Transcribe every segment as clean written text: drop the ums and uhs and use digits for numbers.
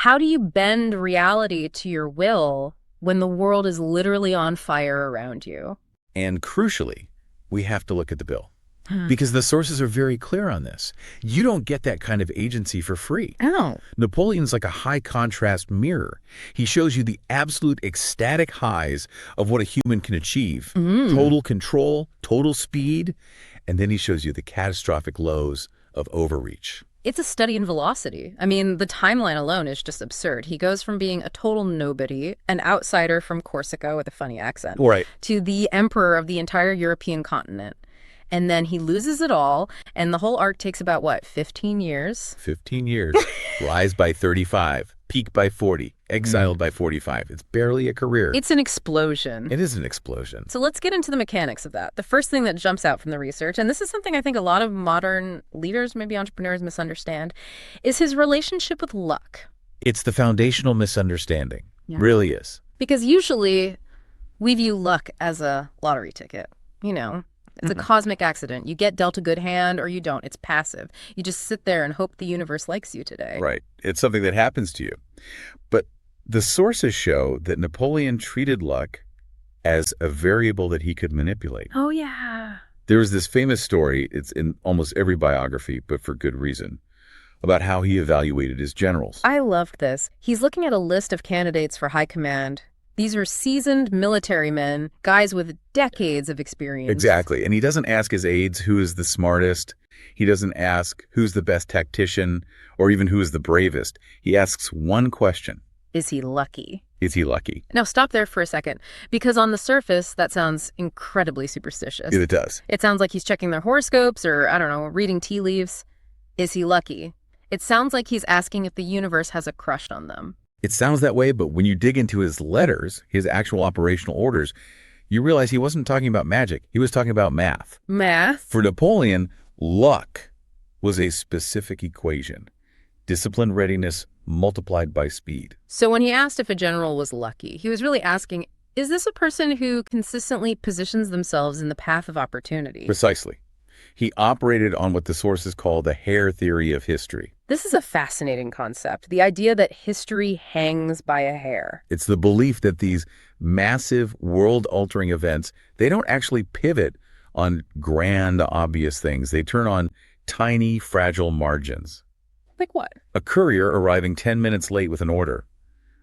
How do you bend reality to your will when the world is literally on fire around you? And crucially, we have to look at the bill. Because the sources are very clear on this. You don't get that kind of agency for free. Oh. Napoleon's like a high-contrast mirror. He shows you the absolute ecstatic highs of what a human can achieve. Total control, total speed, and then he shows you the catastrophic lows of overreach. It's a study in velocity. I mean, the timeline alone is just absurd. He goes from being a total nobody, an outsider from Corsica with a funny accent, Right. to the emperor of the entire European continent. And then he loses it all, and the whole arc takes about, what, 15 years? 15 years. Rise by 35. Peak by 40. Exiled by 45. It's barely a career. It's an explosion. It is an explosion. So let's get into the mechanics of that. The first thing that jumps out from the research, and this is something I think a lot of modern leaders, maybe entrepreneurs, misunderstand, is his relationship with luck. It's the foundational misunderstanding. Yeah. Really is. Because usually we view luck as a lottery ticket, you know. It's a cosmic accident. You get dealt a good hand or you don't. It's passive. You just sit there and hope the universe likes you today. Right. It's something that happens to you. But the sources show that Napoleon treated luck as a variable that he could manipulate. Oh, yeah. There was this famous story, it's in almost every biography, but for good reason, about how he evaluated his generals. I loved this. He's looking at a list of candidates for high command. These are seasoned military men, guys with decades of experience. Exactly. And he doesn't ask his aides who is the smartest. He doesn't ask who's the best tactician or even who is the bravest. He asks one question. Is he lucky? Is he lucky? Now stop there for a second, because on the surface, that sounds incredibly superstitious. It does. It sounds like he's checking their horoscopes or, I don't know, reading tea leaves. Is he lucky? It sounds like he's asking if the universe has a crush on them. It sounds that way, but when you dig into his letters, his actual operational orders, you realize he wasn't talking about magic. He was talking about math. Math? For Napoleon, luck was a specific equation. Discipline readiness multiplied by speed. So when he asked if a general was lucky, he was really asking, is this a person who consistently positions themselves in the path of opportunity? Precisely. He operated on what the sources call the hair theory of history. This is a fascinating concept, the idea that history hangs by a hair. It's the belief that these massive world-altering events, they don't actually pivot on grand, obvious things. They turn on tiny, fragile margins. Like what? A courier arriving 10 minutes late with an order.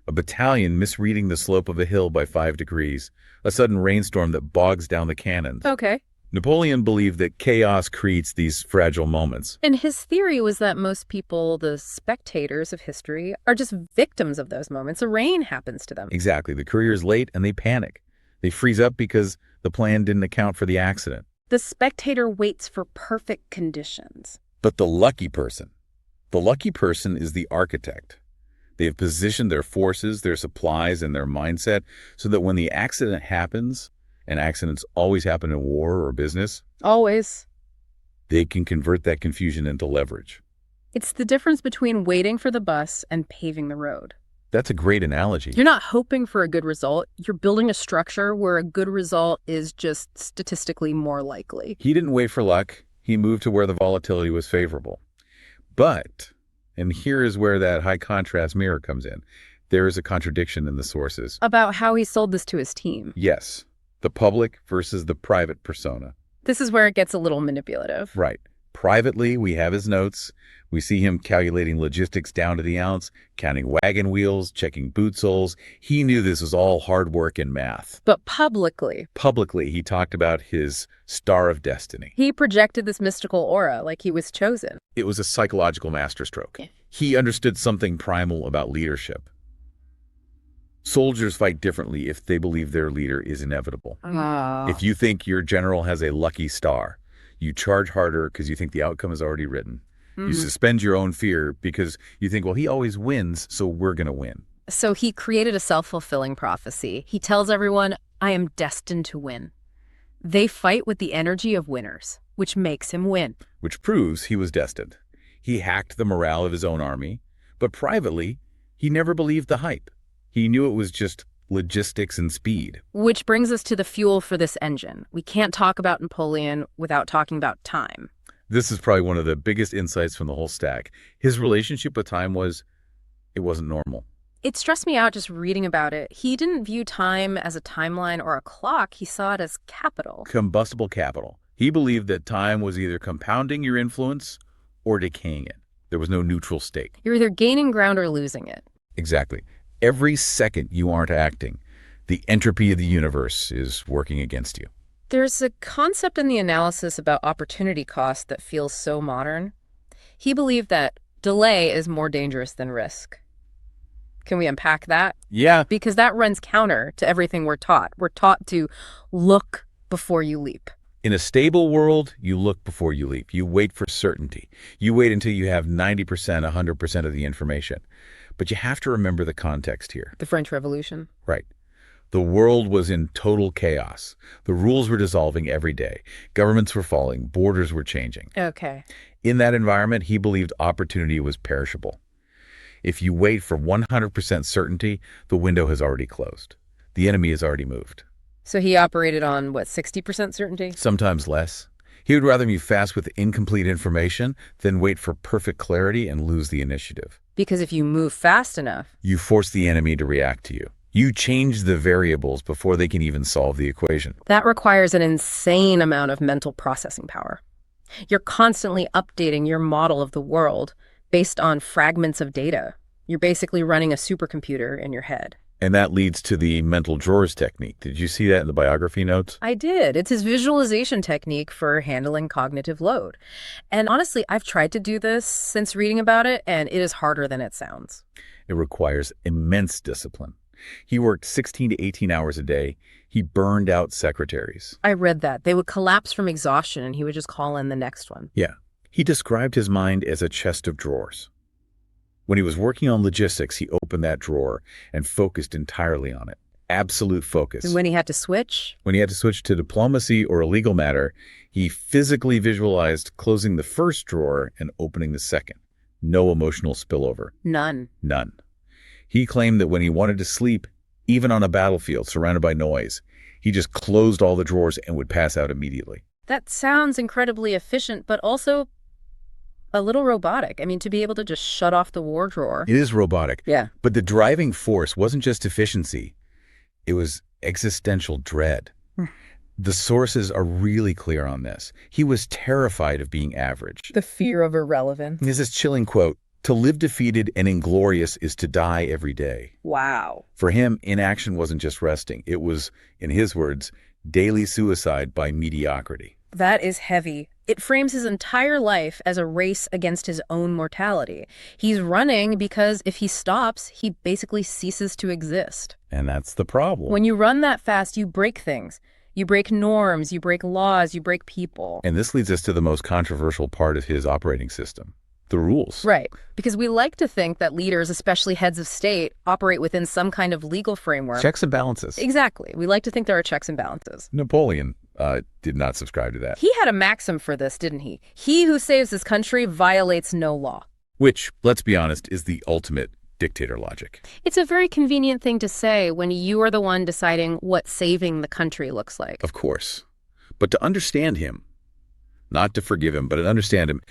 A battalion misreading the slope of a hill by 5 degrees. A sudden rainstorm that bogs down the cannons. Okay. Napoleon believed that chaos creates these fragile moments. And his theory was that most people, the spectators of history, are just victims of those moments. A rain happens to them. Exactly. The courier's late and they panic. They freeze up because the plan didn't account for the accident. The spectator waits for perfect conditions. But the lucky person is the architect. They have positioned their forces, their supplies, and their mindset so that when the accident happens, and accidents always happen in war or business, Always. they can convert that confusion into leverage. It's the difference between waiting for the bus and paving the road. That's a great analogy. You're not hoping for a good result. You're building a structure where a good result is just statistically more likely. He didn't wait for luck. He moved to where the volatility was favorable. But, and here is where that high contrast mirror comes in, there is a contradiction in the sources. About how he sold this to his team. Yes, the public versus the private persona. This is where it gets a little manipulative. Right. Privately, we have his notes. We see him calculating logistics down to the ounce, counting wagon wheels, checking boot soles. He knew this was all hard work and math. But publicly, Publicly, he talked about his star of destiny. he projected this mystical aura like he was chosen. It was a psychological masterstroke. He understood something primal about leadership. Soldiers fight differently if they believe their leader is inevitable. Oh. If you think your general has a lucky star, you charge harder because you think the outcome is already written. You suspend your own fear because you think, well, he always wins, so we're going to win. So he created a self-fulfilling prophecy. He tells everyone, I am destined to win. They fight with the energy of winners, which makes him win. Which proves he was destined. He hacked the morale of his own army, but privately, he never believed the hype. He knew it was just logistics and speed. Which brings us to the fuel for this engine. We can't talk about Napoleon without talking about time. This is probably one of the biggest insights from the whole stack. His relationship with time was It wasn't normal. It stressed me out just reading about it. He didn't view time as a timeline or a clock. He saw it as capital. Combustible capital. He believed that time was either compounding your influence or decaying it. There was no neutral state. You're either gaining ground or losing it. Exactly. Every second you aren't acting, the entropy of the universe is working against you. There's a concept in the analysis about opportunity cost that feels so modern. He believed that delay is more dangerous than risk. Can we unpack that? Yeah. Because that runs counter to everything we're taught. We're taught to look before you leap. In a stable world, you look before you leap. You wait for certainty. You wait until you have 90%, 100% of the information. But you have to remember the context here. The French Revolution. Right. The world was in total chaos. The rules were dissolving every day. Governments were falling. Borders were changing. Okay. In that environment, he believed opportunity was perishable. If you wait for 100% certainty, the window has already closed. The enemy has already moved. So he operated on, what, 60% certainty? Sometimes less. He would rather move fast with incomplete information than wait for perfect clarity and lose the initiative. Because if you move fast enough, You force the enemy to react to you. You change the variables before they can even solve the equation. that requires an insane amount of mental processing power. You're constantly updating your model of the world based on fragments of data. You're basically running a supercomputer in your head. And that leads to the mental drawers technique. Did you see that in the biography notes? I did. It's his visualization technique for handling cognitive load. And honestly, I've tried to do this since reading about it, and it is harder than it sounds. It requires immense discipline. He worked 16 to 18 hours a day. He burned out secretaries. I read that. They would collapse from exhaustion, and he would just call in the next one. Yeah. He described his mind as a chest of drawers. When he was working on logistics, he opened that drawer and focused entirely on it. Absolute focus. And when he had to switch, When he had to switch to diplomacy or a legal matter, he physically visualized closing the first drawer and opening the second. No emotional spillover. none. None. He claimed that when he wanted to sleep, even on a battlefield surrounded by noise, he just closed all the drawers and would pass out immediately. That sounds incredibly efficient, but also a little robotic. I mean, to be able to just shut off the war drawer. It is robotic. Yeah. But the driving force wasn't just efficiency. It was existential dread. The sources are really clear on this. He was terrified of being average. The fear of irrelevance. There's this chilling quote, "To live defeated and inglorious is to die every day." Wow. For him, inaction wasn't just resting. It was, in his words, daily suicide by mediocrity. That is heavy. It frames his entire life as a race against his own mortality. He's running because if he stops, he basically ceases to exist. And that's the problem. When you run that fast, you break things. You break norms, you break laws, you break people. And this leads us to the most controversial part of his operating system, the rules. Right. Because we like to think that leaders, especially heads of state, operate within some kind of legal framework. Checks and balances. Exactly. We like to think there are checks and balances. Napoleon did not subscribe to that. He had a maxim for this, didn't he? He who saves his country violates no law. Which, let's be honest, is the ultimate dictator logic. It's a very convenient thing to say when you are the one deciding what saving the country looks like. Of course. But to understand him, not to forgive him, but to understand him,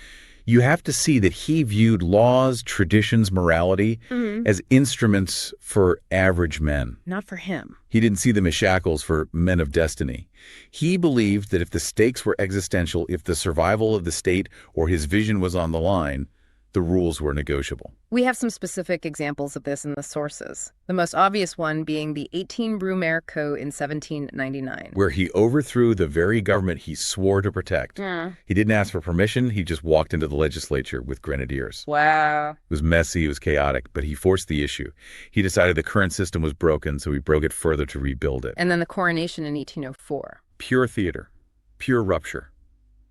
you have to see that he viewed laws, traditions, morality as instruments for average men. Not for him. He didn't see them as shackles for men of destiny. He believed that if the stakes were existential, if the survival of the state or his vision was on the line, the rules were negotiable. We have some specific examples of this in the sources. The most obvious one being the 18 Brumaire Code in 1799. Where he overthrew the very government he swore to protect. He didn't ask for permission, he just walked into the legislature with grenadiers. Wow. It was messy, it was chaotic, but he forced the issue. He decided the current system was broken, so he broke it further to rebuild it. And then the coronation in 1804. Pure theater, pure rupture.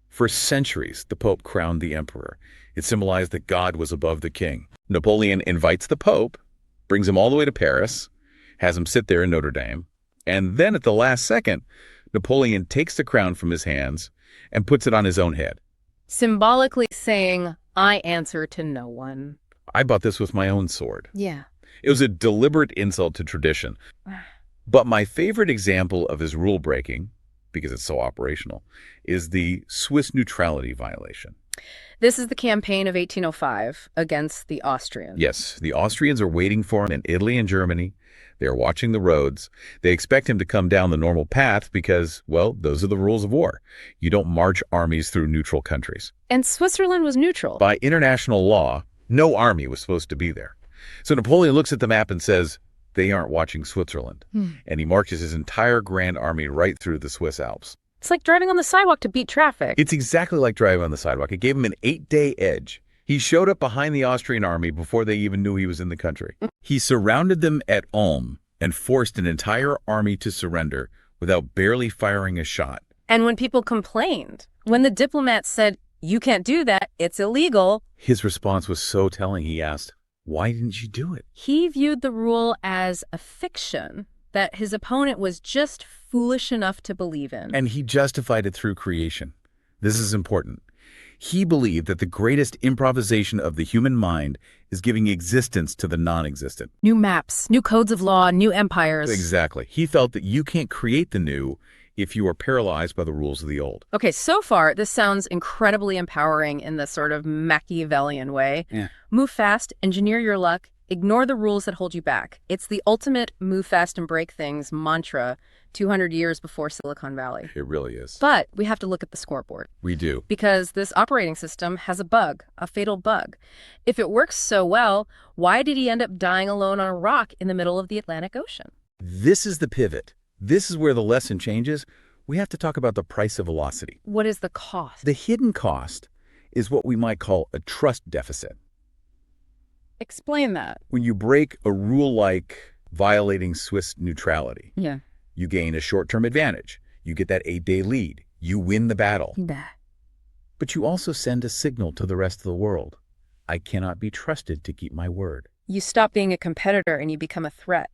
For centuries, the Pope crowned the emperor. It symbolized that God was above the king. Napoleon invites the Pope, brings him all the way to Paris, has him sit there in Notre Dame, and then at the last second, Napoleon takes the crown from his hands and puts it on his own head. Symbolically saying, I answer to no one. I bought this with my own sword. Yeah. It was a deliberate insult to tradition. But my favorite example of his rule breaking, because it's so operational, is the Swiss neutrality violation. This is the campaign of 1805 against the Austrians. Yes, the Austrians are waiting for him in Italy and Germany. They're watching the roads. They expect him to come down the normal path because, well, those are the rules of war. You don't march armies through neutral countries. And Switzerland was neutral. By international law, no army was supposed to be there. So Napoleon looks at the map and says, they aren't watching Switzerland. And he marches his entire Grand Army right through the Swiss Alps. It's like driving on the sidewalk to beat traffic. It's exactly like driving on the sidewalk. It gave him an 8-day edge. He showed up behind the Austrian army before they even knew he was in the country. He surrounded them at Ulm and forced an entire army to surrender without barely firing a shot. And when people complained, when the diplomats said, you can't do that, it's illegal, his response was so telling. He asked, why didn't you do it? He viewed the rule as a fiction that his opponent was just foolish enough to believe in. And he justified it through creation. This is important. He believed that the greatest improvisation of the human mind is giving existence to the non-existent. New maps, new codes of law, new empires. Exactly. He felt that you can't create the new if you are paralyzed by the rules of the old. Okay, so far, this sounds incredibly empowering in this sort of Machiavellian way. Yeah. Move fast, engineer your luck, ignore the rules that hold you back. It's the ultimate move fast and break things mantra 200 years before Silicon Valley. It really is. But we have to look at the scoreboard. We do. Because this operating system has a bug, a fatal bug. If it works so well, why did he end up dying alone on a rock in the middle of the Atlantic Ocean? This is the pivot. This is where the lesson changes. We have to talk about the price of velocity. What is the cost? The hidden cost is what we might call a trust deficit. Explain that. When you break a rule like violating Swiss neutrality, Yeah. you gain a short-term advantage. You get that 8-day lead. You win the battle. But you also send a signal to the rest of the world. I cannot be trusted to keep my word. You stop being a competitor and you become a threat.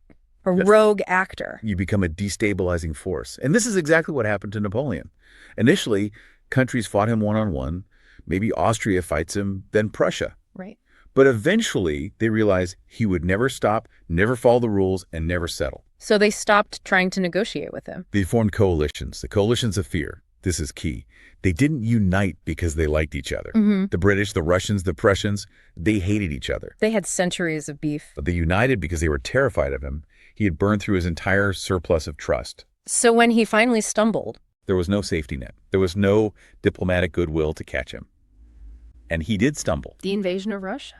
A rogue actor. You become a destabilizing force. And this is exactly what happened to Napoleon. Initially, countries fought him one-on-one. Maybe Austria fights him, then Prussia. Right. But eventually, they realized he would never stop, never follow the rules, and never settle. So they stopped trying to negotiate with him. They formed coalitions, the coalitions of fear. This is key. They didn't unite because they liked each other. The British, the Russians, the Prussians, they hated each other. They had centuries of beef. But they united because they were terrified of him. He had burned through his entire surplus of trust. So when he finally stumbled, there was no safety net. There was no diplomatic goodwill to catch him. And he did stumble. The invasion of Russia.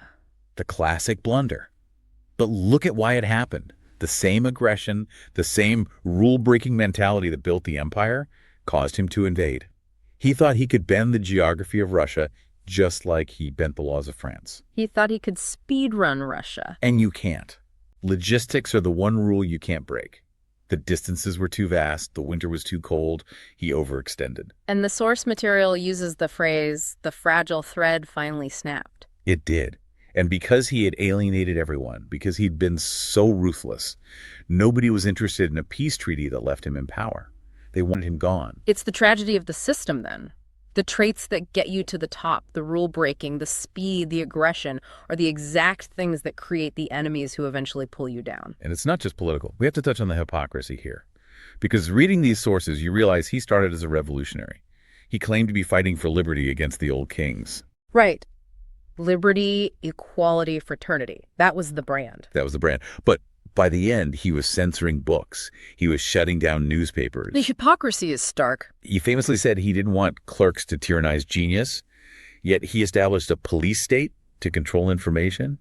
The classic blunder. But look at why it happened. The same aggression, the same rule-breaking mentality that built the empire caused him to invade. He thought he could bend the geography of Russia just like he bent the laws of France. He thought he could speed run Russia. And you can't. Logistics are the one rule you can't break. The distances were too vast, the winter was too cold, he overextended. And the source material uses the phrase, the fragile thread finally snapped. It did. And because he had alienated everyone, because he'd been so ruthless, nobody was interested in a peace treaty that left him in power. They wanted him gone. It's the tragedy of the system, then. The traits that get you to the top, the rule breaking, the speed, the aggression, are the exact things that create the enemies who eventually pull you down. And it's not just political. We have to touch on the hypocrisy here. Because reading these sources, you realize he started as a revolutionary. He claimed to be fighting for liberty against the old kings. Right. Liberty, equality, fraternity. That was the brand. That was the brand. But by the end, he was censoring books. He was shutting down newspapers. The hypocrisy is stark. He famously said he didn't want clerks to tyrannize genius, yet he established a police state to control information.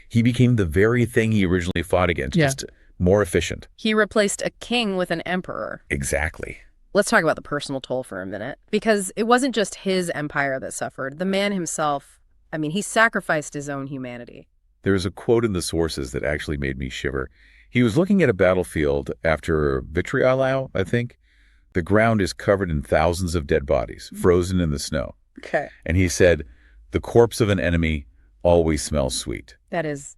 He became the very thing he originally fought against, just more efficient. He replaced a king with an emperor. Exactly. Let's talk about the personal toll for a minute, because it wasn't just his empire that suffered. The man himself, he sacrificed his own humanity. There's a quote in the sources that actually made me shiver. He was looking at a battlefield after Vitriolao, I think. The ground is covered in thousands of dead bodies, frozen in the snow. Okay. And he said, the corpse of an enemy always smells sweet. That is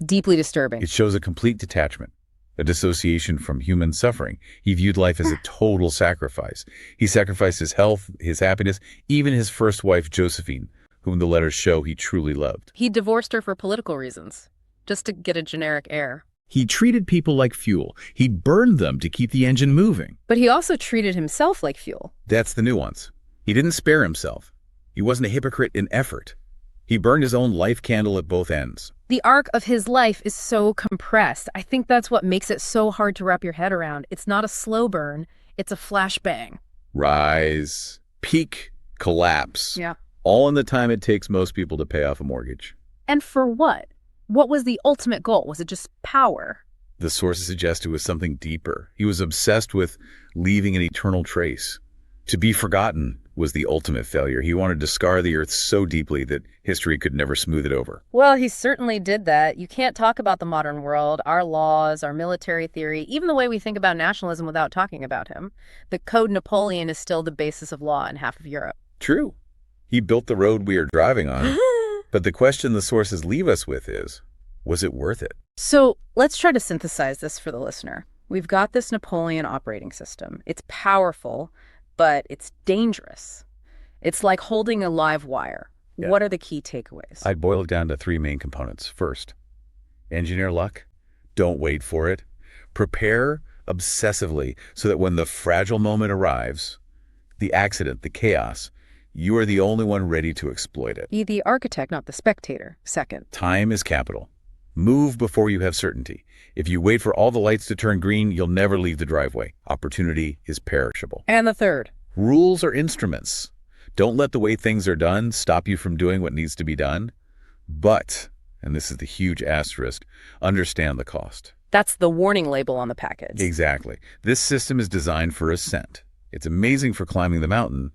deeply disturbing. It shows a complete detachment, a dissociation from human suffering. He viewed life as a total sacrifice. He sacrificed his health, his happiness, even his first wife, Josephine, whom the letters show he truly loved. He divorced her for political reasons, just to get a generic heir. He treated people like fuel. He burned them to keep the engine moving. But he also treated himself like fuel. That's the nuance. He didn't spare himself. He wasn't a hypocrite in effort. He burned his own life candle at both ends. The arc of his life is so compressed. I think that's what makes it so hard to wrap your head around. It's not a slow burn, it's a flashbang. Rise, peak, collapse. Yeah. All in the time it takes most people to pay off a mortgage. And for what? What was the ultimate goal? Was it just power? The sources suggest it was something deeper. He was obsessed with leaving an eternal trace. To be forgotten was the ultimate failure. He wanted to scar the earth so deeply that history could never smooth it over. Well, he certainly did that. You can't talk about the modern world, our laws, our military theory, even the way we think about nationalism without talking about him. The Code Napoleon is still the basis of law in half of Europe. True. He built the road we are driving on. But the question the sources leave us with is, was it worth it? So let's try to synthesize this for the listener. We've got this Napoleon operating system. It's powerful, but it's dangerous. It's like holding a live wire. Yeah. What are the key takeaways? I'd boil it down to three main components. First, engineer luck. Don't wait for it. Prepare obsessively so that when the fragile moment arrives, the accident, the chaos, you are the only one ready to exploit it. Be the architect, not the spectator. Second, Time is capital. Move before you have certainty. If you wait for all the lights to turn green, you'll never leave the driveway. Opportunity is perishable. and the third, Rules are instruments. Don't let the way things are done stop you from doing what needs to be done. But, and this is the huge asterisk, understand the cost. that's the warning label on the package. Exactly. This system is designed for ascent. It's amazing for climbing the mountain,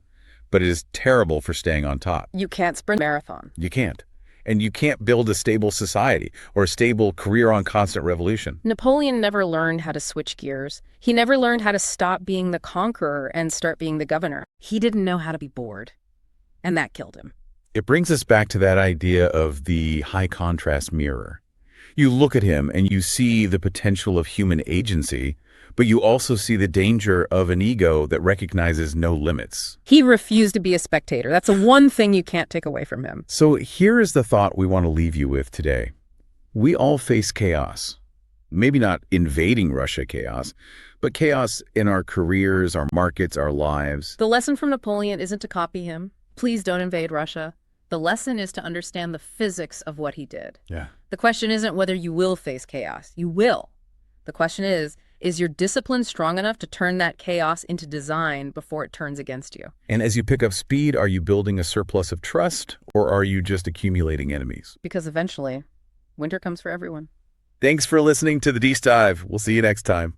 but it is terrible for staying on top. You can't sprint a marathon. You can't. And you can't build a stable society or a stable career on constant revolution. Napoleon never learned how to switch gears. He never learned how to stop being the conqueror and start being the governor. He didn't know how to be bored. And that killed him. It brings us back to that idea of the high contrast mirror. You look at him and you see the potential of human agency, but you also see the danger of an ego that recognizes no limits. He refused to be a spectator. That's the one thing you can't take away from him. So here is the thought we want to leave you with today. We all face chaos. Maybe not invading Russia chaos, but chaos in our careers, our markets, our lives. The lesson from Napoleon isn't to copy him. Please don't invade Russia. The lesson is to understand the physics of what he did. Yeah. The question isn't whether you will face chaos. You will. The question is your discipline strong enough to turn that chaos into design before it turns against you? And as you pick up speed, are you building a surplus of trust, or are you just accumulating enemies? Because eventually, winter comes for everyone. Thanks for listening to The Deep Dive. We'll see you next time.